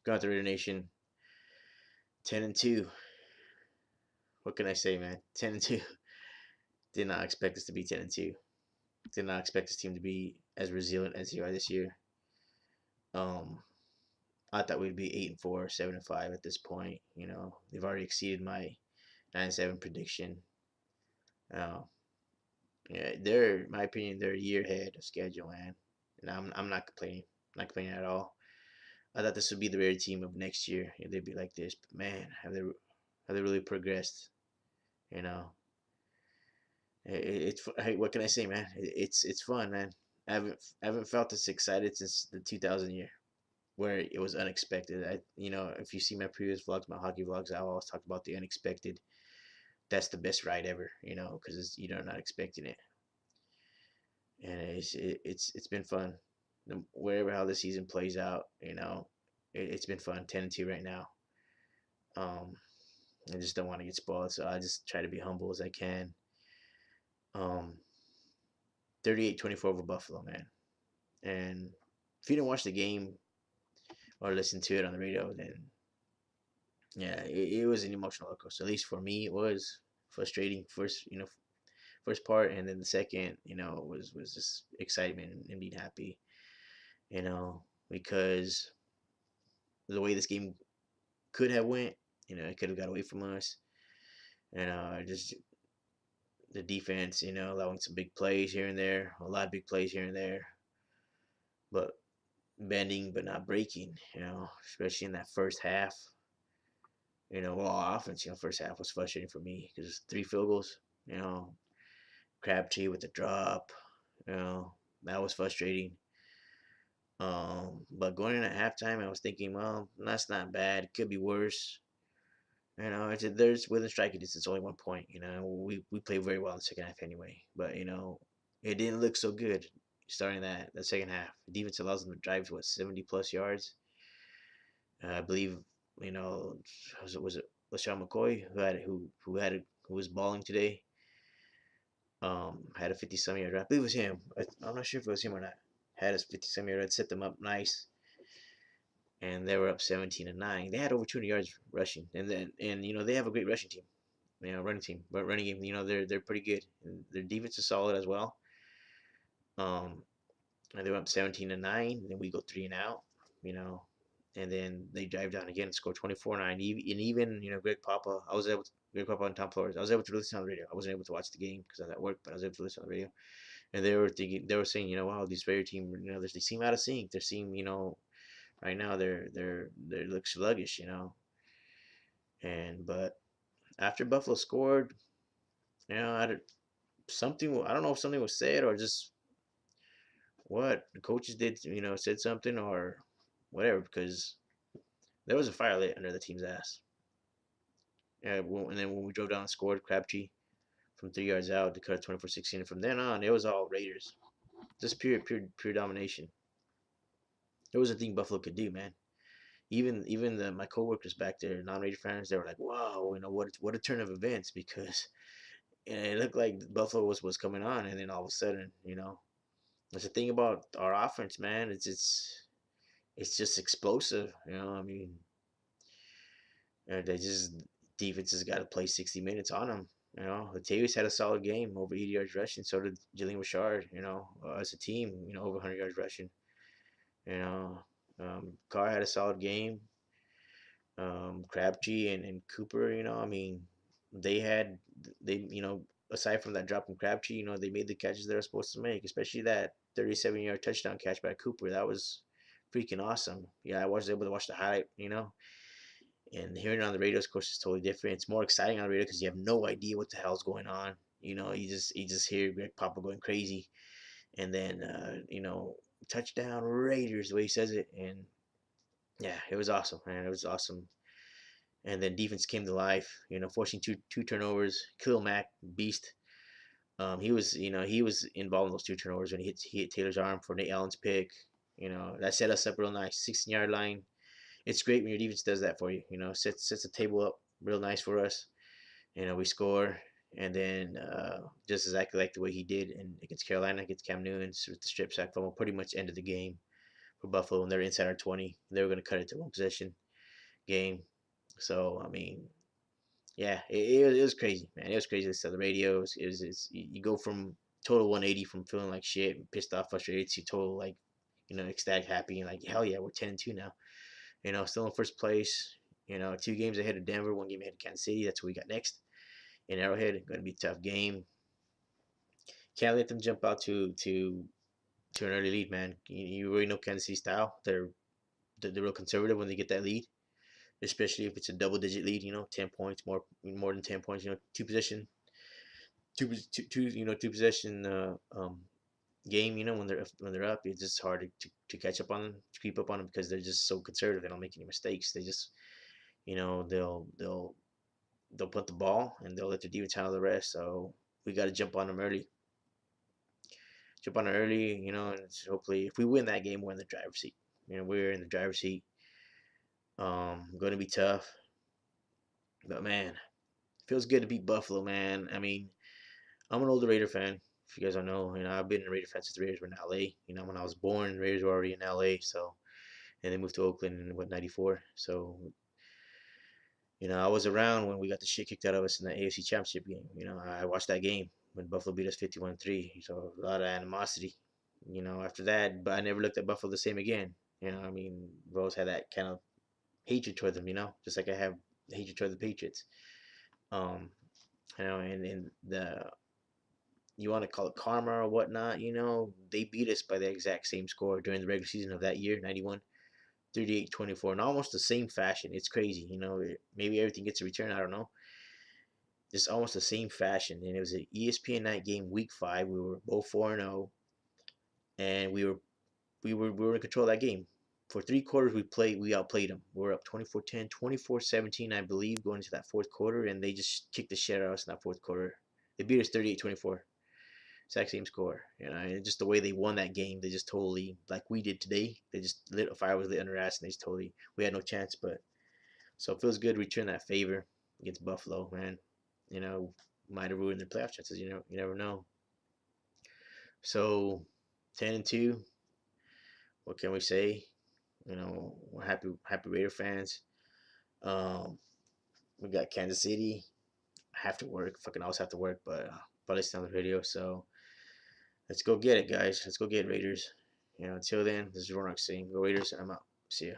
Got the Raider Nation 10-2. What can I say, man? 10-2. Did not expect us to be 10-2. Did not expect this team to be as resilient as they are this year. Um, I thought we'd be 8-4, 7-5 at this point. They've already exceeded my 9-7 prediction. Uh, yeah, they're, in my opinion, they're a year ahead of schedule, man. And I'm not complaining. Not complaining at all. I thought this would be the Raider team of next year. They'd be like this, but man, have they really progressed? You know, it's hey, what can I say, man? It's fun, man. I haven't felt this excited since the 2000 year, where it was unexpected. If you see my previous vlogs, my hockey vlogs, I always talk about the unexpected. That's the best ride ever, because you're not expecting it, and it's been fun. Wherever how the season plays out, it's been fun. 10-2 right now. Um, I just don't want to get spoiled, so I just try to be humble as I can. Um, 38-24 over Buffalo, man. And if you didn't watch the game or listen to it on the radio, then yeah, it was an emotional roller coaster. At least for me, it was frustrating first part, and then the second, was just excitement and being happy, because the way this game could have went, it could have got away from us, just the defense, allowing some big plays here and there, a lot of big plays here and there, but bending but not breaking, especially in that first half. Well, offense, first half was frustrating for me because 3 field goals, you know, Crabtree with the drop, you know, that was frustrating. But going in at halftime, I was thinking, well, that's not bad. It could be worse. There's within striking distance, only 1 point. We played very well in the second half anyway. But it didn't look so good starting that second half. The defense allows them to drive to 70 plus yards. I believe was it LaShawn McCoy who was balling today. Had a 50 some yard. I believe it was him. I'm not sure if it was him or not. Had a 50 some yard. Set them up nice, and they were up 17-9. They had over 200 yards rushing, and they have a great rushing team. Running team, but running game. They're pretty good. And their defense is solid as well. Um, and they went up 17-9. Then we go 3 and out. You know, and then they drive down again and score 24-9. And even Greg Papa, Greg Papa and Tom Flores, I was able to listen on the radio. I wasn't able to watch the game because I was at work, but I was able to listen on the radio. And they were saying, wow, this Raider team, they seem out of sync. They seem, right now they look sluggish, but after Buffalo scored, I don't know if something was said or just what the coaches did, said something or whatever, because there was a fire lit under the team's ass. Yeah, and then when we drove down and scored, Crabtree from 3 yards out to cut it 24-16. And from then on, it was all Raiders. Just pure domination. There was a thing Buffalo could do, man. Even my coworkers back there, non-Raider fans, they were like, "Wow, what a turn of events!" Because it looked like Buffalo was coming on, and then all of a sudden, that's the thing about our offense, man. It's just explosive. I mean, they just defense has got to play 60 minutes on them. Latavius had a solid game, over 80 yards rushing. So did Jalen Richard. As a team, over 100 yards rushing. You know, Carr had a solid game. Crabtree and Cooper. I mean, they had aside from that drop from Crabtree, they made the catches they were supposed to make, especially that 37-yard touchdown catch by Cooper. That was freaking awesome. Yeah, I was able to watch the highlight. And hearing it on the radio, of course, is totally different. It's more exciting on the radio because you have no idea what the hell's going on. You just hear Greg Papa going crazy, and then touchdown Raiders the way he says it, and yeah, it was awesome, man. It was awesome. And then defense came to life, forcing two turnovers. Khalil Mack, beast. He was involved in those two turnovers when he hit Taylor's arm for Nate Allen's pick. That set us up real nice. 16-yard line. It's great when your defense does that for you. Sets the table up real nice for us. We score, and then just exactly like the way he did against Carolina, against Cam Newton with the strip sack fumble, pretty much ended the game for Buffalo, and they're inside our 20. They were going to cut it to one possession game. So I mean, yeah, it was crazy, man. It was crazy. Listen to the radios. You go from total 180 from feeling like shit, pissed off, frustrated, to total like, ecstatic, happy, and like hell yeah, we're 10-2 now. Still in first place. 2 games ahead of Denver, 1 game ahead of Kansas City. That's what we got next in Arrowhead. Going to be a tough game. Can't let them jump out to an early lead, man. You already know Kansas City style. They're real conservative when they get that lead, especially if it's a double-digit lead. 10 points, more than 10 points. Two possession, two possession game. When they're up, it's just hard to catch up on them, to keep up on them because they're just so conservative. They don't make any mistakes. They just they'll put the ball and they'll let their defense handle the rest. So we got to jump on them early. And hopefully, if we win that game, we're in the driver's seat. We're in the driver's seat. Going to be tough, but man, feels good to beat Buffalo, man. I mean, I'm an older Raider fan. If you guys don't know, I've been a Raider fan since the Raiders were in LA. When I was born, the Raiders were already in LA. So, and they moved to Oakland in '94. So, I was around when we got the shit kicked out of us in the AFC Championship game. I watched that game when Buffalo beat us 51-3. So a lot of animosity. After that, but I never looked at Buffalo the same again. I mean, I've always had that kind of hatred toward them. Just like I have hatred toward the Patriots. Um, and the you want to call it karma or whatnot. They beat us by the exact same score during the regular season of that year, 91. 38-24 in almost the same fashion. It's crazy, maybe everything gets a return. I don't know. It's almost the same fashion, and it was an ESPN night game, week 5. We were both 4-0, and we were in control of that game. For 3 quarters, we outplayed them. We were up 24-10, 24-17, I believe, going into that fourth quarter, and they just kicked the shit out of us in that fourth quarter. They beat us 38-24. Exact same score, and just the way they won that game, they just totally, like we did today, they just lit a fire, was lit under our ass, and they just totally, we had no chance. But so it feels good to return that favor against Buffalo, man. Might have ruined their playoff chances. You never know. So 10-2. What can we say? We're happy Raider fans. Um, we got Kansas City. I have to work. Fucking always have to work, but probably stay on the video. So let's go get it, guys. Let's go get Raiders. Until then, this is Ronak saying, go Raiders, and I'm out. See ya.